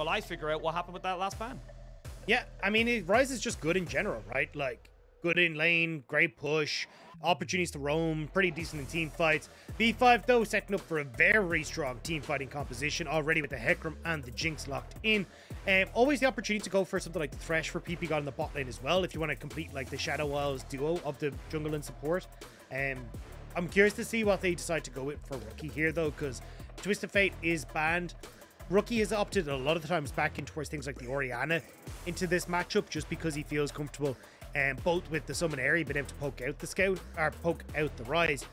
while I figure out what happened with that last ban. Yeah, I mean, Ryze is just good in general, right? Like, good in lane, great push, opportunities to roam, pretty decent in team fights. V5, though, setting up for a very strong team fighting composition already with the Hecarim and the Jinx locked in. Always the opportunity to go for something like the Thresh for ppgod in the bot lane as well, if you want to complete, like, the Shadow Wilds duo of the jungle and support. I'm curious to see what they decide to go with for Rookie here, though, because Twisted Fate is banned. Rookie has opted a lot of the times back in towards things like the Orianna into this matchup just because he feels comfortable both with the summon area, being able to poke out the scout or poke out the Ryze.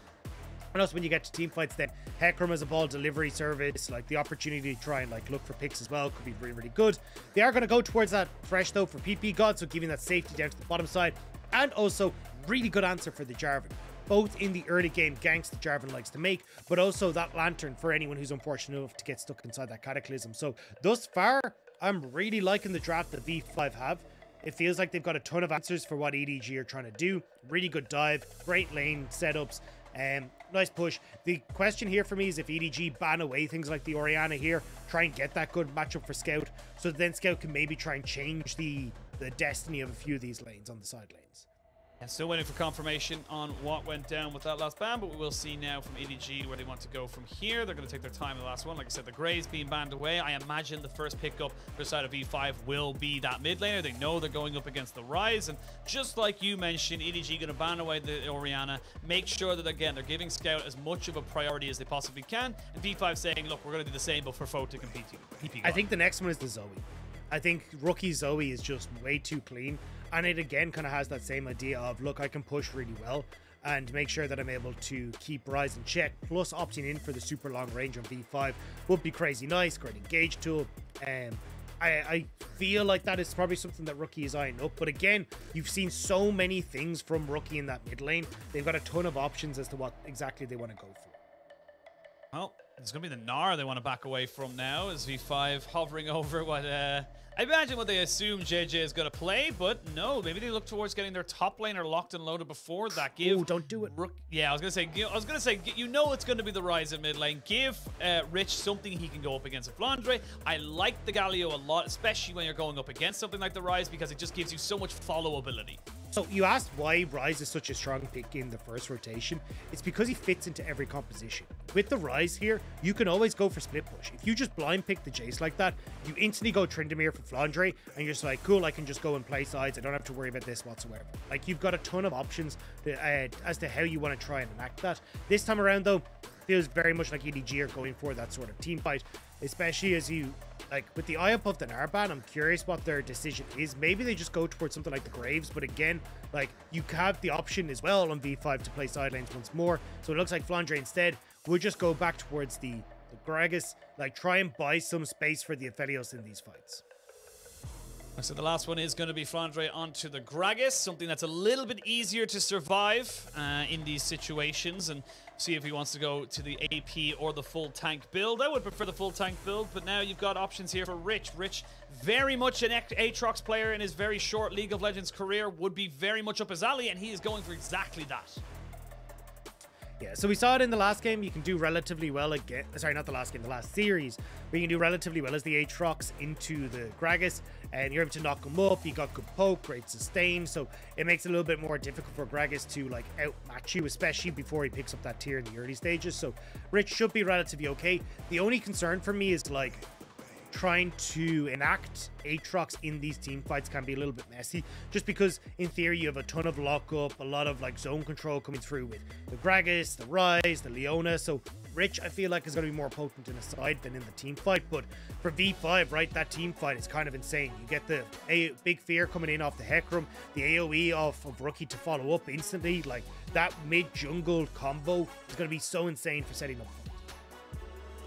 And also when you get to team fights, then Hecarim as a ball delivery service, like the opportunity to try and like look for picks as well, could be really, really good. They are going to go towards that Thresh though for ppgod, so giving that safety down to the bottom side, and also really good answer for the Jarvan. Both in the early game ganks that Jarvan likes to make, but also that lantern for anyone who's unfortunate enough to get stuck inside that cataclysm. So thus far, I'm really liking the draft that V5 have. It feels like they've got a ton of answers for what EDG are trying to do. Really good dive, great lane setups, nice push. The question here for me is if EDG ban away things like the Orianna here, try and get that good matchup for Scout, so then Scout can maybe try and change the destiny of a few of these lanes on the side lanes. And still waiting for confirmation on what went down with that last ban, but we will see now from EDG where they want to go from here. They're going to take their time in the last one. Like I said, the Greys being banned away. I imagine the first pickup for the side of V5 will be that mid laner. They know they're going up against the Ryze, and just like you mentioned, EDG going to ban away the Orianna, make sure that, again, they're giving Scout as much of a priority as they possibly can, and V5 saying, look, we're going to do the same, but for Photic and ppgod. I think the next one is the Zoe. I think Rookie Zoe is just way too clean, and it again kind of has that same idea of, look, I can push really well and make sure that I'm able to keep Ryze in check, plus opting in for the super long range on V5 would be crazy nice. Great engage tool. I feel like that is probably something that Rookie is eyeing up, but again, you've seen so many things from Rookie in that mid lane. They've got a ton of options as to what exactly they want to go for. Well, it's going to be the Gnar they want to back away from now, as V5 hovering over what, I imagine what they assume Jiejie is going to play, but no, maybe they look towards getting their top laner locked and loaded before that. Oh, don't do it. Yeah, I was going to say, you know it's going to be the Ryze in mid lane. Give Rich something he can go up against a Flandre. I like the Galio a lot, especially when you're going up against something like the Ryze, because it just gives you so much follow ability. So you asked why Ryze is such a strong pick in the first rotation. It's because he fits into every composition. With the Ryze here, you can always go for split push. If you just blind pick the Jace like that, you instantly go Tryndamere for Flandre, and you're just like, cool, I can just go and play sides. I don't have to worry about this whatsoever. Like, you've got a ton of options as to how you want to try and enact that. This time around, though, feels very much like EDG are going for that sort of team fight, especially as you, like, with the eye up of the Gnar ban, I'm curious what their decision is. Maybe they just go towards something like the Graves, but again, like, you have the option as well on V5 to play side lanes once more, so it looks like Flandre instead would just go back towards the Gragas, like, try and buy some space for the Aphelios in these fights. So the last one is going to be Flandre onto the Gragas, something that's a little bit easier to survive in these situations, and see if he wants to go to the AP or the full tank build. I would prefer the full tank build, but now you've got options here for Rich. Rich, very much an Aatrox player in his very short League of Legends career, would be very much up his alley, and he is going for exactly that. Yeah, so we saw it in the last game. You can do relatively well again. Sorry, not the last game, the last series. But you can do relatively well as the Aatrox into the Gragas, and you're able to knock him up. You got good poke, great sustain, so it makes it a little bit more difficult for Gragas to like outmatch you, especially before he picks up that tier in the early stages. So Rich should be relatively okay. The only concern for me is like trying to enact Aatrox in these team fights can be a little bit messy, just because in theory you have a ton of lockup, a lot of like zone control coming through with the Gragas, the Ryze, the Leona. So Rich, I feel like, is going to be more potent in a side than in the team fight. But for V5, right, that team fight is kind of insane. You get the big fear coming in off the Hecarim, the AoE of Rookie to follow up instantly. Like, that mid-jungle combo is going to be so insane for setting up.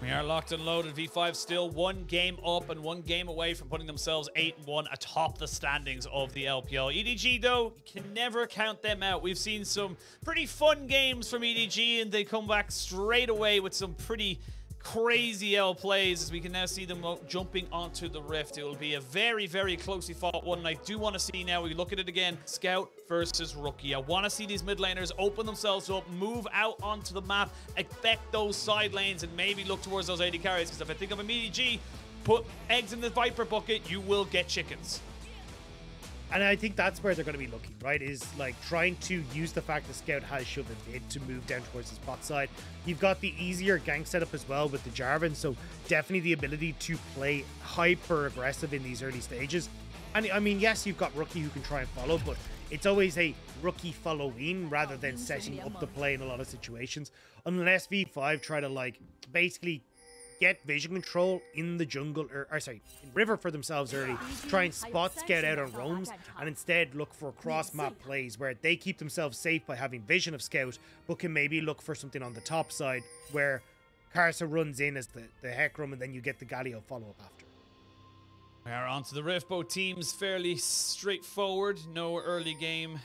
We are locked and loaded. V5 still one game up and one game away from putting themselves 8-1 atop the standings of the LPL. EDG, though, you can never count them out. We've seen some pretty fun games from EDG, and they come back straight away with some pretty crazy L plays, as we can now see them jumping onto the Rift. It will be a very, very closely fought one, and I do want to see now, we look at it again, Scout versus Rookie. I want to see these mid laners open themselves up, move out onto the map, affect those side lanes, and maybe look towards those AD carries, because if I think of a EDG, put eggs in the Viper bucket, you will get chickens. And I think that's where they're going to be looking, right? Is like trying to use the fact that Scout has shoved in mid to move down towards the spot side. You've got the easier gank setup as well with the Jarvan, so definitely the ability to play hyper aggressive in these early stages. And I mean, yes, you've got Rookie who can try and follow, but it's always a Rookie following rather than setting up the play in a lot of situations. Unless V5 try to like basically get vision control in the jungle, or sorry, in river for themselves early, try and spot Scout out on roams, and instead look for cross-map plays where they keep themselves safe by having vision of Scout, but can maybe look for something on the top side where Karsa runs in as the Hecarim, and then you get the Galio follow-up after. We are on to the Rift. Both teams fairly straightforward. No early game.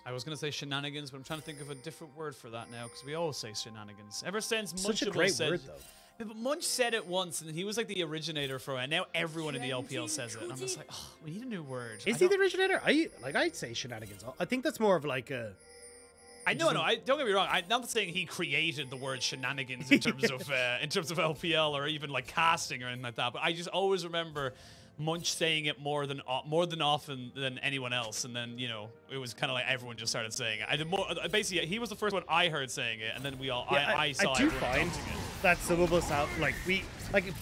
I was going to say shenanigans, but I'm trying to think of a different word for that now, because we always say shenanigans. Ever since Such a great word, though. But Munch said it once, and he was like the originator for it. And now everyone in the LPL says it. And I'm just like, oh, we need a new word. Is he the originator? I'd say shenanigans. I think that's more of like a... I don't get me wrong. I'm not saying he created the word shenanigans in terms of LPL or even like casting or anything like that. But I just always remember Munch saying it more than often than anyone else, and then it was kind of like everyone just started saying it. I did more. Basically, he was the first one I heard saying it, and then we all I saw. I do find that some of us out like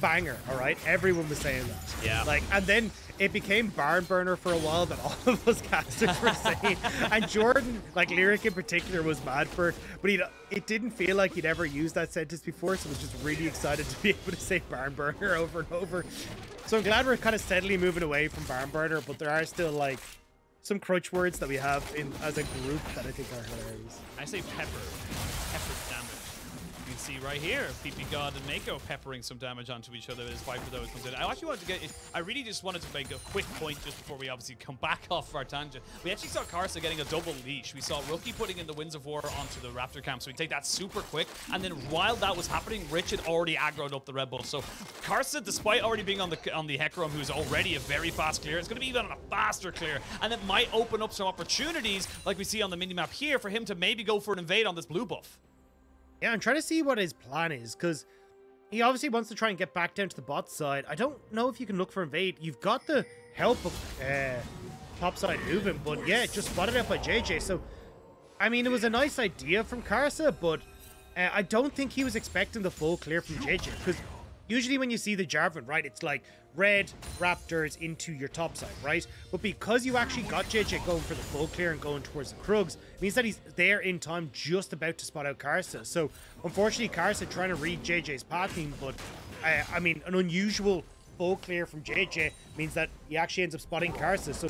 banger. All right, everyone was saying that. Yeah. Like, and then it became barn burner for a while that all of us casters were saying, and Jordan, like Lyric in particular, was mad for it, but it didn't feel like he'd ever used that sentence before, so was just really excited to be able to say barn burner over and over. So I'm glad we're kind of steadily moving away from barn burner, but there are still like some crutch words that we have as a group that I think are hilarious. I say pepper damage. You can see right here, ppgod and Meiko peppering some damage onto each other as Viper though comes in. I actually wanted to I really just wanted to make a quick point just before we obviously come back off our tangent. We actually saw Karsa getting a double leash. We saw Rookie putting in the Winds of War onto the Raptor camp, so we take that super quick. And then while that was happening, Rich had already aggroed up the Red Bull. So Karsa, despite already being on the Hecarim, who's already a very fast clear, it's going to be even on a faster clear, and it might open up some opportunities like we see on the minimap here for him to maybe go for an invade on this blue buff. Yeah, I'm trying to see what his plan is, because he obviously wants to try and get back down to the bot side. I don't know if you can look for invade. You've got the help of top side movement, but yeah, just spotted out by Jiejie. So, I mean, it was a nice idea from Karsa, but I don't think he was expecting the full clear from Jiejie, because usually when you see the Jarvan, right, it's like red Raptors into your top side, right? But because you actually got Jiejie going for the full clear and going towards the Krugs, it means that he's there in time, just about to spot out Karsa. So unfortunately, Karsa trying to read Jiejie's pathing, but I mean, an unusual full clear from Jiejie means that he actually ends up spotting Karsa. So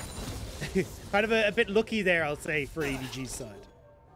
kind of a bit lucky there, I'll say, for EDG's side.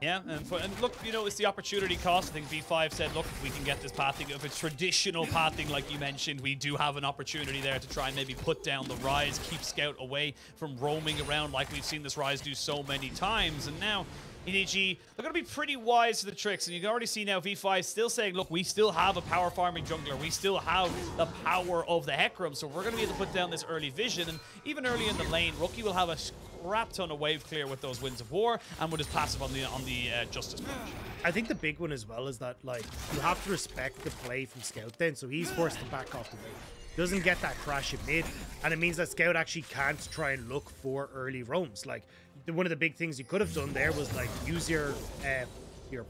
Yeah, and look, it's the opportunity cost. I think V5 said, look, if we can get this pathing, if it's traditional pathing like you mentioned, we do have an opportunity there to try and maybe put down the Ryze, keep Scout away from roaming around like we've seen this Ryze do so many times. And now EDG, they're going to be pretty wise to the tricks, and you can already see now V5 still saying, look, we still have a power farming jungler, we still have the power of the Hecarim, so we're going to be able to put down this early vision. And even early in the lane, Rookie will have a crap ton of wave clear with those Winds of War and with his passive on the Justice Punch. I think the big one as well is that, like, you have to respect the play from Scout then, so he's forced to back off the way. Doesn't get that crash in mid, and it means that Scout actually can't try and look for early roams. Like, one of the big things you could have done there was like use your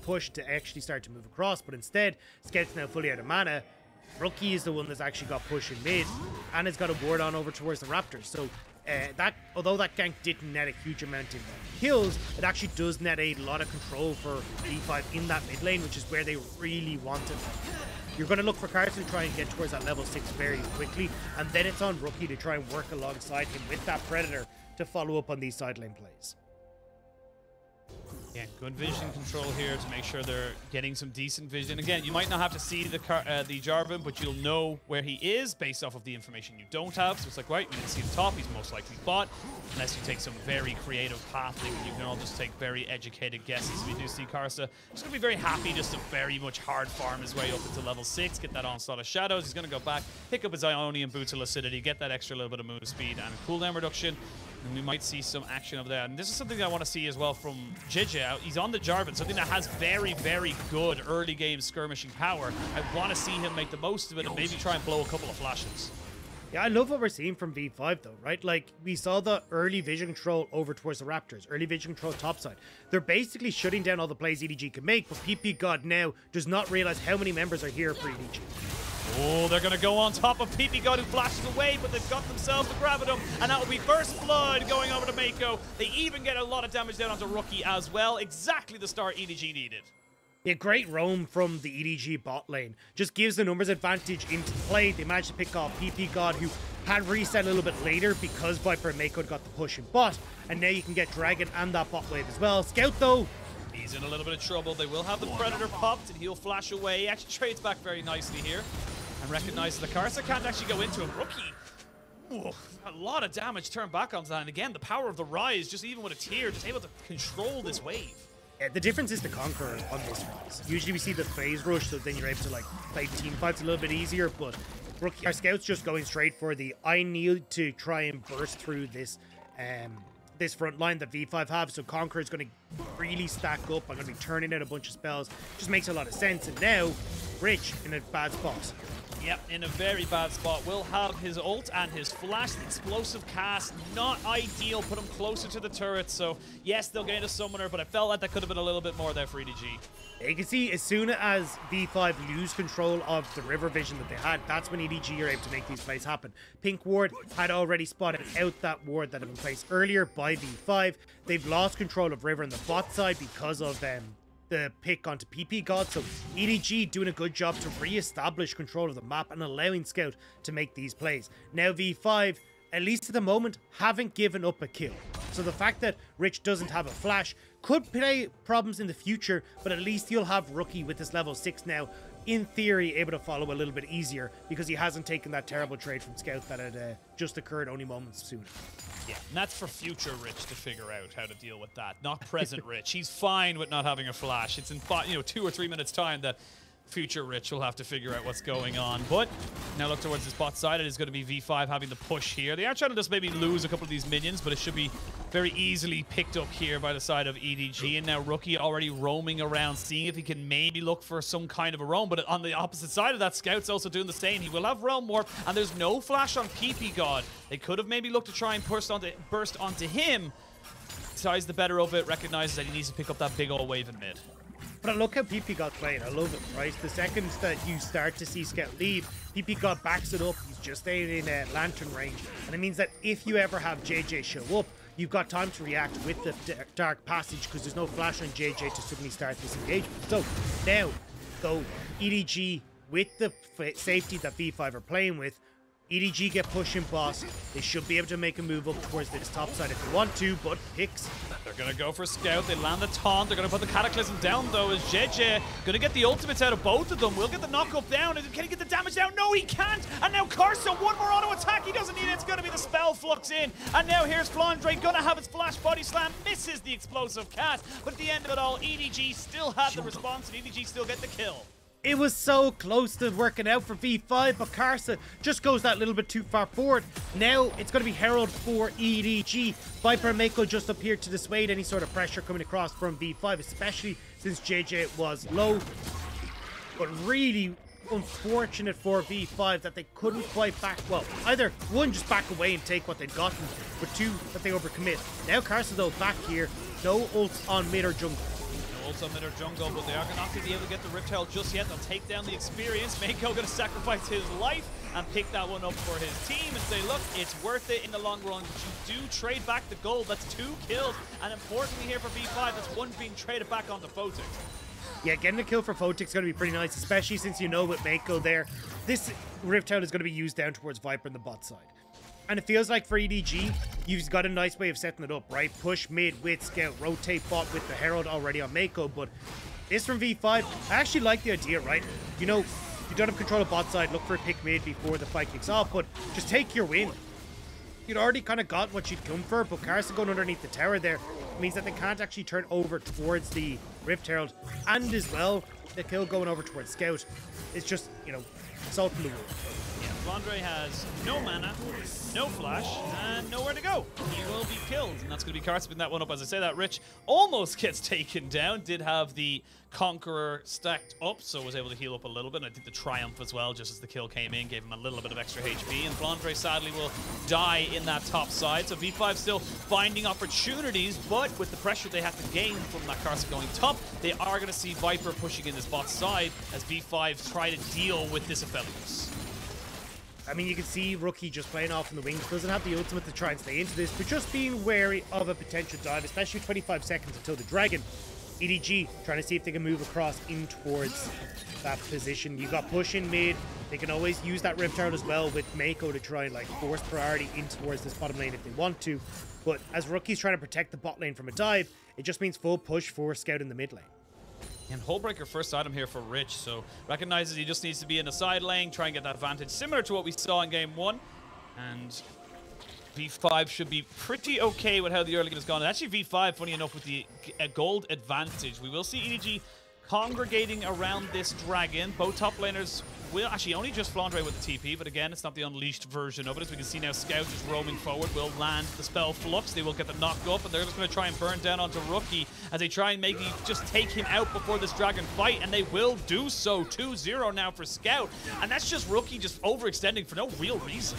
push to actually start to move across, but instead Scout's now fully out of mana. Rookie is the one that's actually got push in mid and has got a ward on over towards the Raptors. So although that gank didn't net a huge amount in kills, it actually does net a lot of control for V5 in that mid lane, which is where they really want it. You're going to look for Karsa to try and get towards that level 6 very quickly, and then it's on Rookie to try and work alongside him with that Predator to follow up on these side lane plays. Yeah, good vision control here to make sure they're getting some decent vision. Again, you might not have to see the Jarvan, but you'll know where he is based off of the information you don't have. So it's like, right, you can see the top, he's most likely bot, unless you take some very creative pathing. You can all just take very educated guesses. We do see Karsa just going to be very happy just to very much hard farm his way up into level 6, get that onslaught of shadows. He's going to go back, pick up his Ionian Boots of Lucidity, get that extra little bit of move speed and cooldown reduction. And we might see some action over there. And this is something that I want to see as well from Jiejie. He's on the Jarvan, something that has very, very good early game skirmishing power. I want to see him make the most of it and maybe try and blow a couple of flashes. Yeah, I love what we're seeing from V5 though, right? Like, we saw the early vision control over towards the Raptors, early vision control topside. They're basically shutting down all the plays EDG can make, but ppgod now does not realize how many members are here for EDG. Oh, they're going to go on top of ppgod, who flashes away, but they've got themselves the Gravitum, and that will be first blood going over to Meiko. They even get a lot of damage down onto Rookie as well. Exactly the start EDG needed. Yeah, great roam from the EDG bot lane. Just gives the numbers advantage into play. They managed to pick off ppgod, who had reset a little bit later because Viper and Meiko got the push in bot. And now you can get Dragon and that bot wave as well. Scout, though, he's in a little bit of trouble. They will have the Predator popped, and he'll flash away. He actually trades back very nicely here. And recognizes the Karsa can't actually go into him. Rookie, ooh, a lot of damage turned back onto that. And again, the power of the Ryze, just even with a tier, just able to control this wave. the difference is the Conqueror on this Ryze. Usually we see the phase rush, so then you're able to like play team fights a little bit easier, but Rookie, our Scout's just going straight for the I need to try and burst through this this front line that V5 have, so Conqueror is going to really stack up. I'm going to be turning out a bunch of spells. Just makes a lot of sense. And now, Rich in a bad spot. Yep, in a very bad spot. Will have his ult and his flash, the explosive cast, not ideal. Put him closer to the turret, so yes, they'll gain a summoner, but I felt like that could have been a little bit more there for EDG. You can see as soon as V5 lose control of the river vision that they had, that's when EDG are able to make these plays happen. Pink Ward had already spotted out that ward that had been placed earlier by V5. They've lost control of river on the bot side because of the pick onto ppgod, so EDG doing a good job to re-establish control of the map and allowing Scout to make these plays. Now V5, at least at the moment, haven't given up a kill. So the fact that Rich doesn't have a flash could play problems in the future, but at least you'll have Rookie with this level 6 now, in theory, able to follow a little bit easier because he hasn't taken that terrible trade from Scout that had just occurred only moments sooner. Yeah, and that's for future Rich to figure out how to deal with that, not present Rich. He's fine with not having a flash. It's in 2 or 3 minutes time that future Rich will have to figure out what's going on. But now look towards this bot side. It is going to be V5 having the push here. They are trying to just maybe lose a couple of these minions, but it should be very easily picked up here by the side of EDG. And now Rookie already roaming around, seeing if he can maybe look for some kind of a roam. But on the opposite side of that, Scout's also doing the same. He will have Realm Warp, and there's no flash on ppgod. They could have maybe looked to try and burst onto him. Decides the better of it, recognizes that he needs to pick up that big old wave in mid. But I look how ppgod playing. I love it, right? The second that you start to see Scout leave, ppgod backs it up. He's just staying in lantern range. And it means that if you ever have Jiejie show up, you've got time to react with the dark passage because there's no flash on Jiejie to suddenly start this engagement. So now, though, EDG, with the safety that V5 are playing with, EDG get pushing boss. They should be able to make a move up towards this top side if they want to, but picks. They're going to go for Scout. They land the taunt. They're going to put the Cataclysm down, though, as Jiejie going to get the ultimates out of both of them. Will get the knock-up down. Can he get the damage down? No, he can't. And now Karsa, one more auto attack. He doesn't need it. It's going to be the spell flux in. And now here's Flandre going to have his flash body slam. Misses the explosive cast. But at the end of it all, EDG still had the response, and EDG still get the kill. It was so close to working out for V5, but Karsa just goes that little bit too far forward. Now it's going to be Herald for EDG. Viper and Meiko just appeared to dissuade any sort of pressure coming across from V5, especially since Jiejie was low. But really unfortunate for V5 that they couldn't quite back, well, either one, just back away and take what they'd gotten, but two, that they overcommit. Now Karsa, though, back here, no ults on mid or jungle. Also mid or jungle, but they are not going to be able to get the Rift Herald just yet. They'll take down the experience. Meiko going to sacrifice his life and pick that one up for his team and say, look, it's worth it in the long run. But you do trade back the gold. That's 2 kills. And importantly here for V5, that's 1 being traded back onto Photic. Yeah, getting a kill for Photic is going to be pretty nice, especially since you know with Meiko there, this Rift Herald is going to be used down towards Viper on the bot side. And it feels like for EDG, you've got a nice way of setting it up, right? Push mid with Scout, rotate bot with the Herald already on Meiko, but this from V5, I actually like the idea, right? You know, you don't have control of bot side, look for a pick mid before the fight kicks off, but just take your win. You'd already kind of got what you'd come for, but Karsa going underneath the tower there means that they can't actually turn over towards the Rift Herald, and as well, the kill going over towards Scout is just, you know, salt in the wound. Yeah, Flandre has no mana, no flash, and nowhere to go. He will be killed, and that's going to be Karsa picking that one up. As I say that, Rich almost gets taken down. Did have the Conqueror stacked up, so was able to heal up a little bit. And I think the Triumph as well, just as the kill came in, gave him a little bit of extra HP. And Flandre sadly will die in that top side. So V5 still finding opportunities, but with the pressure they have to gain from that Karsa going top, they are going to see Viper pushing in this bot side as V5 try to deal with this Aphelios. I mean, you can see Rookie just playing off in the wings. Doesn't have the ultimate to try and stay into this, but just being wary of a potential dive, especially 25 seconds until the dragon. EDG trying to see if they can move across in towards that position. You got push in mid. They can always use that Rift Herald as well with Meiko to try and like force priority in towards this bottom lane if they want to. But as Rookie's trying to protect the bot lane from a dive, it just means full push for Scout in the mid lane. And Hullbreaker first item here for Rich, so recognizes he just needs to be in the side lane, try and get that advantage, similar to what we saw in game 1. And V5 should be pretty okay with how the early game has gone. And actually V5, funny enough, with the gold advantage. We will see EDG congregating around this dragon. Both top laners will actually only just Flandre with the TP, but again, it's not the unleashed version of it. As we can see now, Scout is roaming forward, will land the spell Flux. They will get the knock up, and they're just going to try and burn down onto Rookie as they try and make just take him out before this dragon fight, and they will do so. 2-0 now for Scout, and that's just Rookie just overextending for no real reason.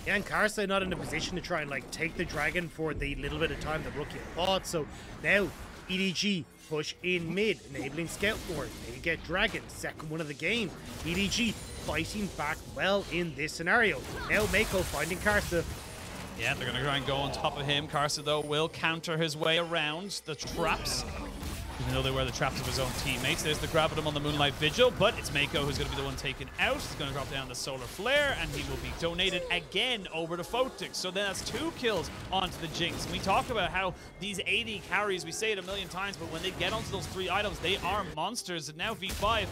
Yeah, and Karsa not in a position to try and like take the dragon for the little bit of time that Rookie had bought. So now EDG push in mid, enabling Scout more. They get dragon, second one of the game. EDG fighting back well in this scenario. Now Meiko finding Karsa. Yeah, they're going to try and go on top of him. Karsa, though, will counter his way around the traps, even though they were the traps of his own teammates. There's the grab at him on the Moonlight Vigil, but it's Meiko who's going to be the one taken out. He's going to drop down the Solar Flare, and he will be donated again over to Photic. So then that's 2 kills onto the Jinx. And we talk about how these AD carries, we say it a million times, but when they get onto those 3 items, they are monsters. And now V5,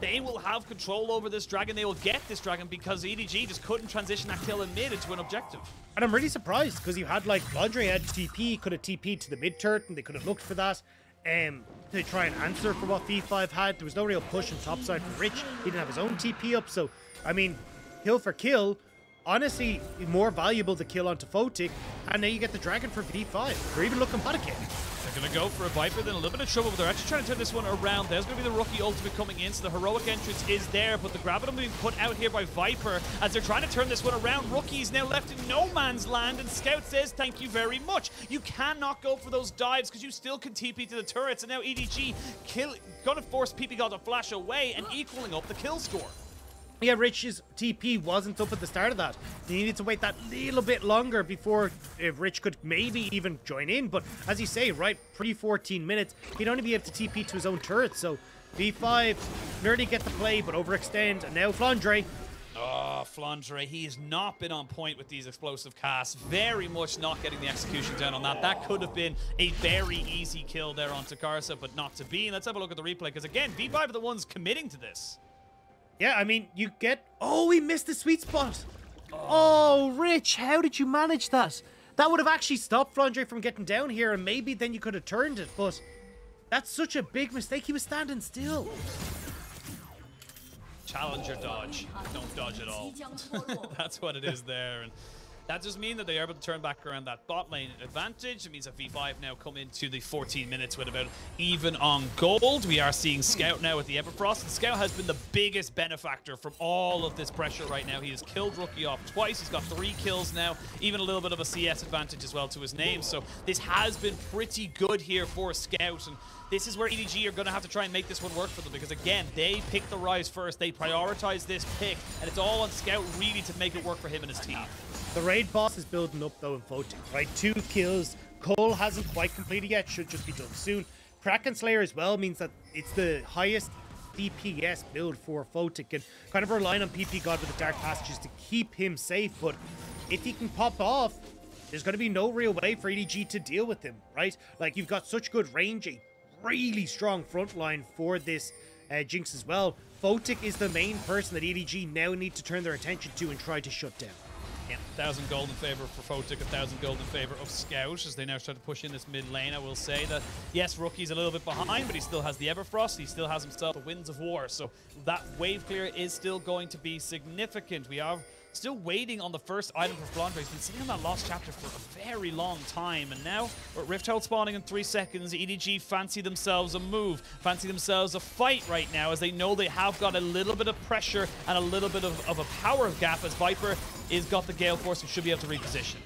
they will have control over this dragon. They will get this dragon because EDG just couldn't transition that kill in mid into an objective. And I'm really surprised because you had like Flandre had TP, could have TP'd to the mid turret, and they could have looked for that. To try and answer for what V5 had. There was no real push on topside for Rich. He didn't have his own TP up, so I mean, kill for kill, honestly, more valuable to kill onto Photic, and now you get the dragon for V5. They're even looking hot again. They're going to go for a Viper, then a little bit of trouble, but they're actually trying to turn this one around. There's going to be the Rookie ultimate coming in, so the heroic entrance is there, but the Gravitum being put out here by Viper as they're trying to turn this one around. Rookie's now left in no man's land, and Scout says thank you very much. You cannot go for those dives because you still can TP to the turrets, and now EDG going to force ppgod to flash away and equaling up the kill score. Yeah, Rich's TP wasn't up at the start of that. He needed to wait that little bit longer before Rich could maybe even join in. But as you say, right, pre-14 minutes, he'd only be able to TP to his own turret. So V5 nearly get the play, but overextend. And now Flandre. Oh, Flandre, he has not been on point with these explosive casts. Very much not getting the execution down on that. That could have been a very easy kill there onto Karsa, but not to be. And let's have a look at the replay, because again, V5 are the ones committing to this. Yeah, I mean, you get... Oh, he missed the sweet spot. Oh, Rich, how did you manage that? That would have actually stopped Flandre from getting down here, and maybe then you could have turned it, but that's such a big mistake. He was standing still. Challenger dodge. Don't dodge at all. That's what it is there. And that just means that they are able to turn back around that bot lane advantage. It means that V5 now come into the 14 minutes with about even on gold. We are seeing Scout now with the Everfrost. And Scout has been the biggest benefactor from all of this pressure right now. He has killed Rookie off twice. He's got 3 kills now. Even a little bit of a CS advantage as well to his name. So this has been pretty good here for Scout. And this is where EDG are going to have to try and make this one work for them. Because again, they picked the Ryze first. They prioritize this pick. And it's all on Scout really to make it work for him and his team. The raid boss is building up though in Photic, right? 2 kills. Cole hasn't quite completed yet, should just be done soon. Kraken Slayer as well means that it's the highest DPS build for Photic, and kind of relying on ppgod with the Dark Passages to keep him safe. But if he can pop off, there's going to be no real way for EDG to deal with him, right? Like, you've got such good range, a really strong front line for this Jinx as well. Photic is the main person that EDG now need to turn their attention to and try to shut down. Yeah, 1,000 gold in favor for Photic, 1,000 gold in favor of Scout as they now start to push in this mid lane. I will say that, yes, Rookie's a little bit behind, but he still has the Everfrost. He still has himself the Winds of War. So that wave clear is still going to be significant. We are Still waiting on the first item for Flandre. He's been sitting on that lost chapter for a very long time. And now, with Rift Herald spawning in 3 seconds, EDG fancy themselves a move, fancy themselves a fight right now, as they know they have got a little bit of pressure and a little bit of a power gap, as Viper is got the Gale Force and should be able to reposition.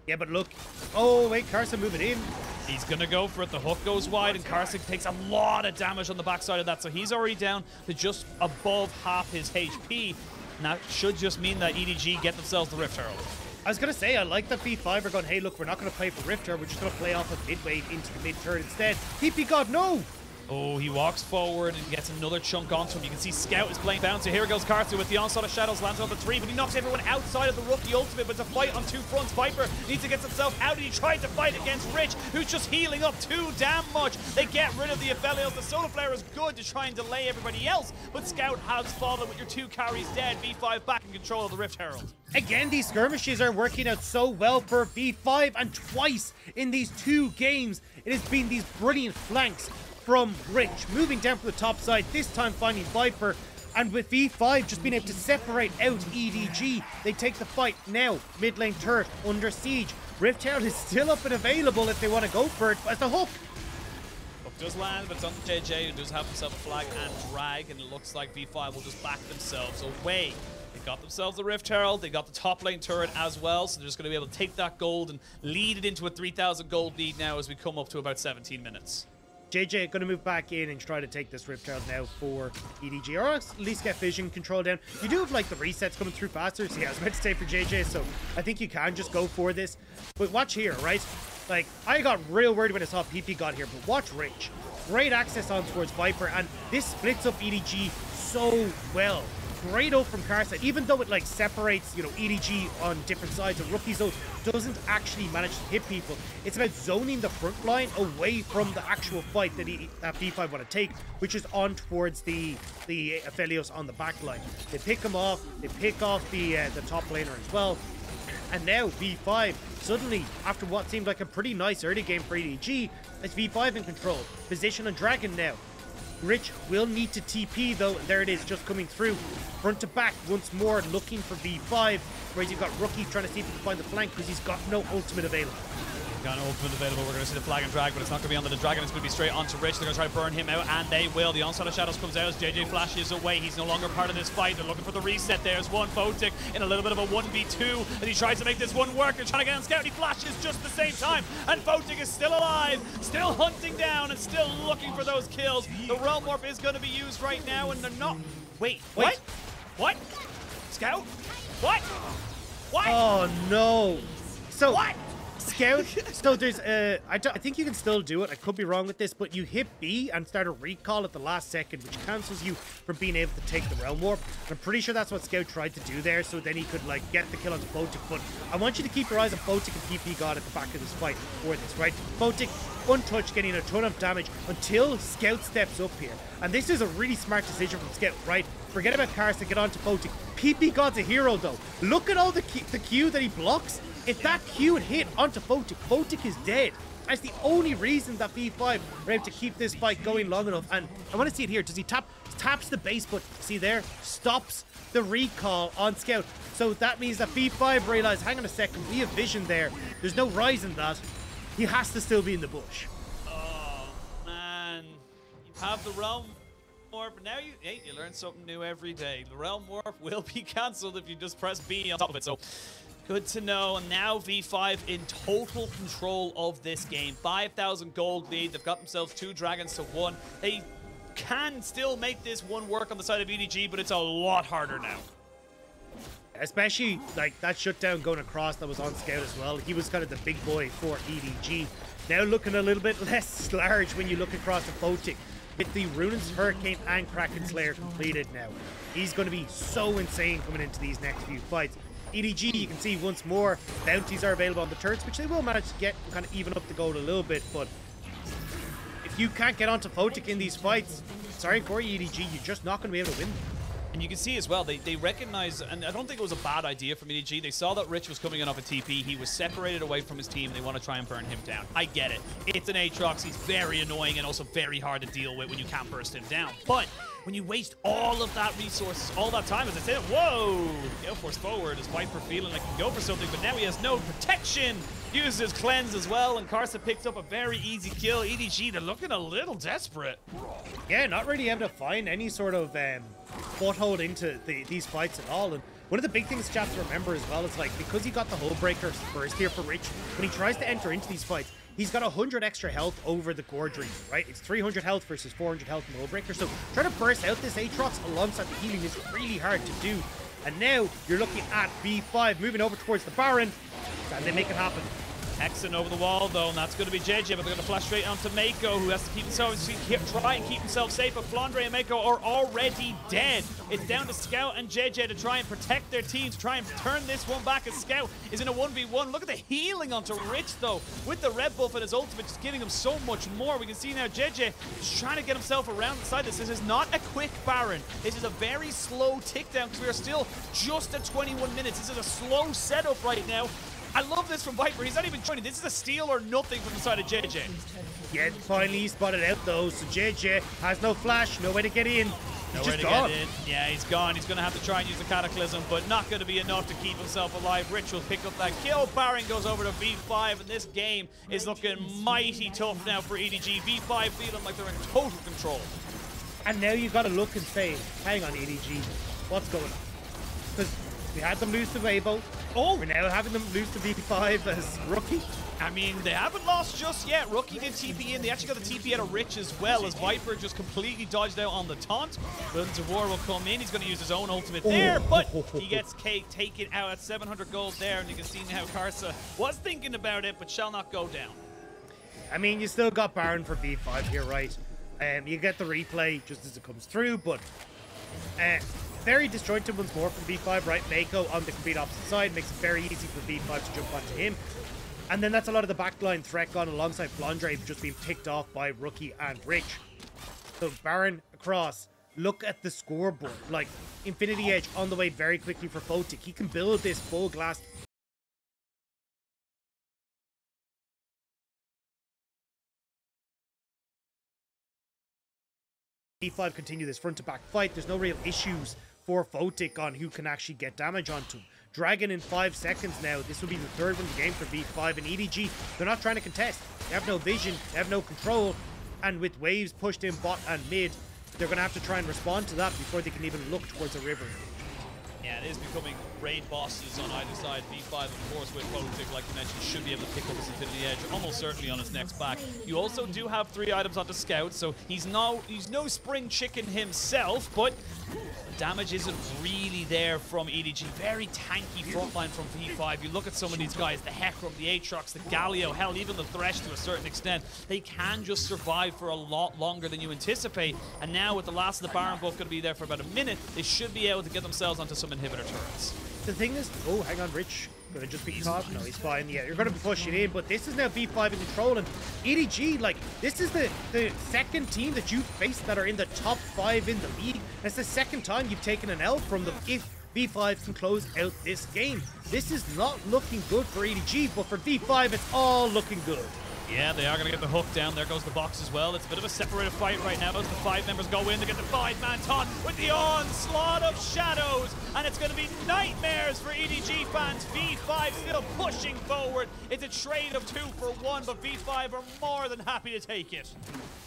Yeah, but look. Oh, wait, Karsa moving in. He's going to go for it. The hook goes wide, and Karsa takes a lot of damage on the backside of that. So he's already down to just above half his HP. And that should just mean that EDG get themselves the Rift Herald. I was going to say, I like that V5 are going, hey, look, we're not going to play for Rift Herald. We're just going to play off of mid-wave into the mid-turn instead. ppgod, no! Oh, he walks forward and gets another chunk onto him. You can see Scout is playing bouncer. Here goes Karsa with the onslaught of shadows, lands on the 3, but he knocks everyone outside of the rookie ultimate. But it's a fight on 2 fronts. Viper needs to get himself out, and he tried to fight against Rich, who's just healing up too damn much. They get rid of the Aphelios. The Solar Flare is good to try and delay everybody else, but Scout has fallen with your 2 carries dead. V5 back in control of the Rift Herald. Again, these skirmishes are working out so well for V5, and twice in these 2 games, it has been these brilliant flanks from Rich, moving down from the top side, this time finding Viper, and with V5 just being able to separate out EDG, they take the fight now. Mid lane turret under siege. Rift Herald is still up and available if they want to go for it, as the hook. Hook does land, but it's on Jiejie, who does have himself a flag and drag, and it looks like V5 will just back themselves away. They got themselves the Rift Herald, they got the top lane turret as well, so they're just going to be able to take that gold and lead it into a 3,000 gold lead now as we come up to about 17 minutes. Jiejie going to move back in and try to take this Rift Herald now for EDG, or at least get vision control down. You do have like the resets coming through faster, so yeah, I was meant to say for Jiejie, so I think you can just go for this. But watch here, right? Like, I got real worried when I saw ppgod here, but watch Rich. Great access on towards Viper, and this splits up EDG so well. Great ult from Karsa, even though it like separates, you know, EDG on different sides, and Rookie's ult doesn't actually manage to hit people. It's about zoning the front line away from the actual fight that V5 want to take, which is on towards the Aphelios on the back line. They pick him off, they pick off the top laner as well. And now V5, suddenly, after what seemed like a pretty nice early game for EDG, it's V5 in control. Position on Dragon now. Rich will need to TP though, and there it is, just coming through. Front to back once more, looking for V5, whereas you've got Rookie trying to see if he can find the flank because he's got no ultimate available. Got an ultimate available. We're going to see the flag and drag, but it's not going to be onto the dragon. It's going to be straight onto Rich. They're going to try to burn him out, and they will. The onslaught of shadows comes out as Jiejie flashes away. He's no longer part of this fight. They're looking for the reset. There's one Photic in a little bit of a 1v2, and he tries to make this one work. They're trying to get on Scout. He flashes just the same time, and Photic is still alive, still hunting down, and still looking for those kills. The Realm Warp is going to be used right now, and they're not. Wait. What? Scout? What? Oh no! So what? Scout, so there's I think you can still do it, I could be wrong with this, but you hit B and start a recall at the last second, which cancels you from being able to take the Realm Warp. I'm pretty sure that's what Scout tried to do there, so then he could like get the kill onto Photic. But I want you to keep your eyes on Photic and ppgod at the back of this fight for this, right? Photic untouched, getting a ton of damage until Scout steps up here. And this is a really smart decision from Scout, right? Forget about Karsa, get onto Photic. ppgod's a hero though. Look at all the Q that he blocks. If that Q had hit onto Photic, Photic is dead. That's the only reason that V5 were able to keep this fight going long enough. And I want to see it here. Does he taps the base button? See there? Stops the recall on Scout. So that means that V5 realized, hang on a second, we have vision there. There's no Ryze in that. He has to still be in the bush. Oh, man. You have the Realm Warp, but now you learn something new every day. The Realm Warp will be cancelled if you just press B on top of it. So good to know. And now V5 in total control of this game. 5,000 gold lead. They've got themselves 2 dragons to 1. They can still make this one work on the side of EDG, but it's a lot harder now. Especially like that shutdown going across that was on Scout as well. He was kind of the big boy for EDG. Now looking a little bit less large when you look across the Photic. With the Runaan's Hurricane and Kraken Slayer completed now. He's going to be so insane coming into these next few fights. EDG, you can see once more, bounties are available on the turrets, which they will manage to get, kind of even up the gold a little bit, but if you can't get onto Photic in these fights, sorry for you, EDG, you're just not going to be able to win. And you can see as well, they recognize, and I don't think it was a bad idea from EDG. They saw that Rich was coming in off a TP. He was separated away from his team, and they want to try and burn him down. I get it. It's an Aatrox. He's very annoying and also very hard to deal with when you can't burst him down. But when you waste all of that resources, all that time, as I said, whoa! Gale Force forward is Viper feeling like he can go for something, but now he has no protection. Uses cleanse as well, and Karsa picked up a very easy kill. EDG, they're looking a little desperate. Yeah, not really able to find any sort of foothold into these fights at all. And one of the big things you have to remember as well is, like, because he got the hull breaker first here for Rich, when he tries to enter into these fights, he's got 100 extra health over the Gorge Reaper, right? It's 300 health versus 400 health in the hull breaker. So trying to burst out this Aatrox alongside the healing is really hard to do. And now you're looking at V5 moving over towards the Baron, and they make it happen. Hexen over the wall though, and that's going to be Jiejie, but they're going to flash straight onto Meiko, who has to keep himself, try and keep himself safe, but Flandre and Meiko are already dead. It's down to Scout and Jiejie to try and protect their team, to try and turn this one back, as Scout is in a 1v1. Look at the healing onto Rich though, with the red buff and his ultimate just giving him so much more. We can see now Jiejie is trying to get himself around the side. This is not a quick Baron. This is a very slow tick down, because we are still just at 21 minutes. This is a slow setup right now. I love this from Viper. He's not even joining. This is a steal or nothing from the side of Jiejie. Yeah, finally he spotted out though, so Jiejie has no flash, no way to get in. He's just gone. Yeah, he's gone. He's going to have to try and use the Cataclysm, but not going to be enough to keep himself alive. Rich will pick up that kill. Baron goes over to V5, and this game is looking mighty tough now for EDG. V5 feeling like they're in total control. And now you've got to look and say, hang on, EDG, what's going on? Because we had them lose to Weibo. Oh! We're now having them lose to V5 as Rookie. I mean, they haven't lost just yet. Rookie did TP in. They actually got the TP out of Rich as well, as Viper just completely dodged out on the taunt. Williams of War will come in. He's going to use his own ultimate there, but he gets taken out at 700 gold there, and you can see now Karsa was thinking about it, but shall not go down. I mean, you still got Baron for V5 here, right? You get the replay just as it comes through, but very disjointed once more from V5, right? Meiko on the complete opposite side makes it very easy for V5 to jump onto him. And then that's a lot of the backline threat gone alongside Flandre just being picked off by Rookie and Rich. So Baron across. Look at the scoreboard. Like, Infinity Edge on the way very quickly for Photic. He can build this full glass. V5 continue this front-to-back fight. There's no real issues for Photic on who can actually get damage onto him. Dragon in 5 seconds now. This will be the third one of the game for V5 and EDG. They're not trying to contest. They have no vision. They have no control. And with waves pushed in bot and mid, they're going to have to try and respond to that before they can even look towards a river. Yeah, it is becoming raid bosses on either side. V5, of course, with Photic, like you mentioned, should be able to pick up his Infinity Edge almost certainly on his next back. You also do have 3 items onto Scout, so he's no spring chicken himself, but the damage isn't really there from EDG. Very tanky frontline from V5. You look at some of these guys, the Hecarim, the Aatrox, the Galio, hell, even the Thresh to a certain extent. They can just survive for a lot longer than you anticipate. And now with the last of the Baron buff going to be there for about a minute, they should be able to get themselves onto some inhibitor turrets. The thing is, oh, hang on, Rich. Gonna just be caught? No, he's fine. Yeah, you're gonna be pushing in, but this is now V5 in control, and EDG, like, this is the second team that you've faced that are in the top 5 in the league. And it's the second time you've taken an L from them if V5 can close out this game. This is not looking good for EDG, but for V5, it's all looking good. Yeah, they are going to get the hook down. There goes the box as well. It's a bit of a separated fight right now as the 5 members go in to get the 5-man taunt with the onslaught of shadows. And it's going to be nightmares for EDG fans. V5 still pushing forward. It's a trade of 2 for 1, but V5 are more than happy to take it.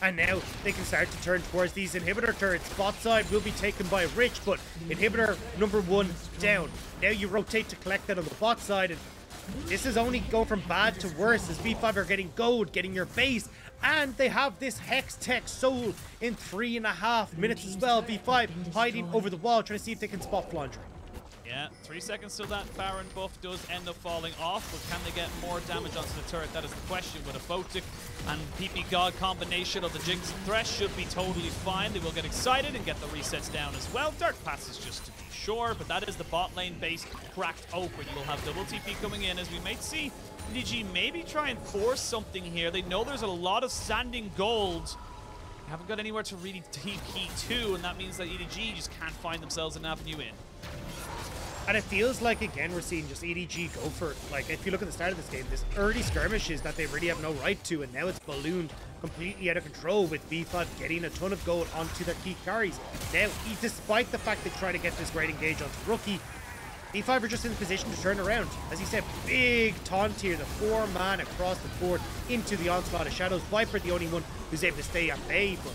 And now they can start to turn towards these inhibitor turrets. Bot side will be taken by Rich, but inhibitor number 1 down. Now you rotate to collect that on the bot side, and this is only going from bad to worse as V5 are getting gold, getting your base, and they have this Hex Tech Soul in 3.5 minutes as well. V5 hiding over the wall, trying to see if they can spot Flandre. Yeah, 3 seconds till that Baron buff does end up falling off, but can they get more damage onto the turret? That is the question. With a Photic and ppgod combination of the Jinx and Thresh should be totally fine. They will get excited and get the resets down as well. Dark passes just to be sure, but that is the bot lane base cracked open. You'll have double TP coming in, as we may see EDG maybe try and force something here. They know there's a lot of standing gold haven't got anywhere to really TP to, and that means that EDG just can't find themselves an avenue in. And it feels like, again, we're seeing just EDG go for it. Like, if you look at the start of this game, this early skirmishes that they really have no right to, and now it's ballooned completely out of control with V5 getting a ton of gold onto their key carries. Now, despite the fact they try to get this great engage onto Rookie, V5 are just in a position to turn around. As he said, big taunt here, the 4-man across the board into the onslaught of Shadows. Viper, the only one who's able to stay at bay, but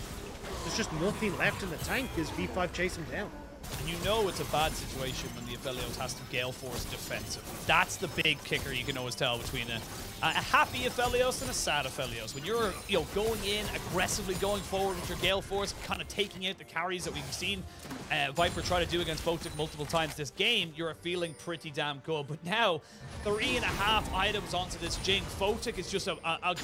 there's just nothing left in the tank as V5 chase him down. And you know it's a bad situation when the Aphelios has to Gale Force defensively. That's the big kicker you can always tell between a happy Aphelios and a sad Aphelios. When you're going in, aggressively going forward with your Gale Force, kind of taking out the carries that we've seen Viper try to do against Photic multiple times this game, you're feeling pretty damn good. But now, 3.5 items onto this Jinx. Photic is just a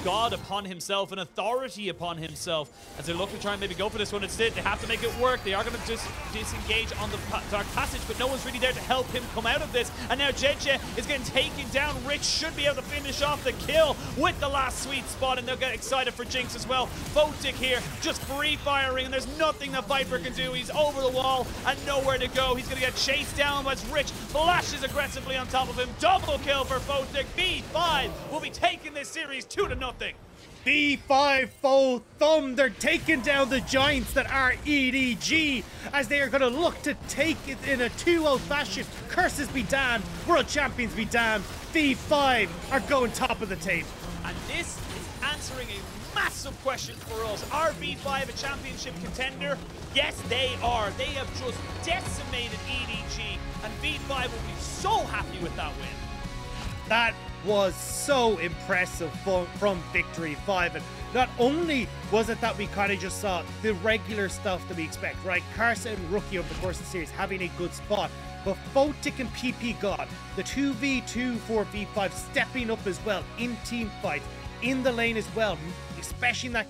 god upon himself, an authority upon himself. As they look to try and maybe go for this one instead, they have to make it work. They are going to disengage on the Dark Passage, but no one's really there to help him come out of this. And now Jiejie is getting taken down. Rich should be able to finish off the kill with the last sweet spot, and they'll get excited for Jinx as well. Photic here just free firing, and there's nothing that Viper can do. He's over the wall and nowhere to go. He's going to get chased down as Rich flashes aggressively on top of him. Double kill for Photic. V5 will be taking this series 2-0. V5 full thumb. They're taking down the giants that are EDG as they are going to look to take it in a 2-0 fashion. Curses be damned. World champions be damned. V5 are going top of the table. And this is answering a massive question for us. Are V5 a championship contender? Yes, they are. They have just decimated EDG, and V5 will be so happy with that win. That was so impressive from Victory 5, and not only was it that we kind of just saw the regular stuff that we expect, right? Karsa and Rookie over the course of the series having a good spot, but Photic and ppgod, the 2v2 for V5 stepping up as well in team fights, in the lane as well, especially in that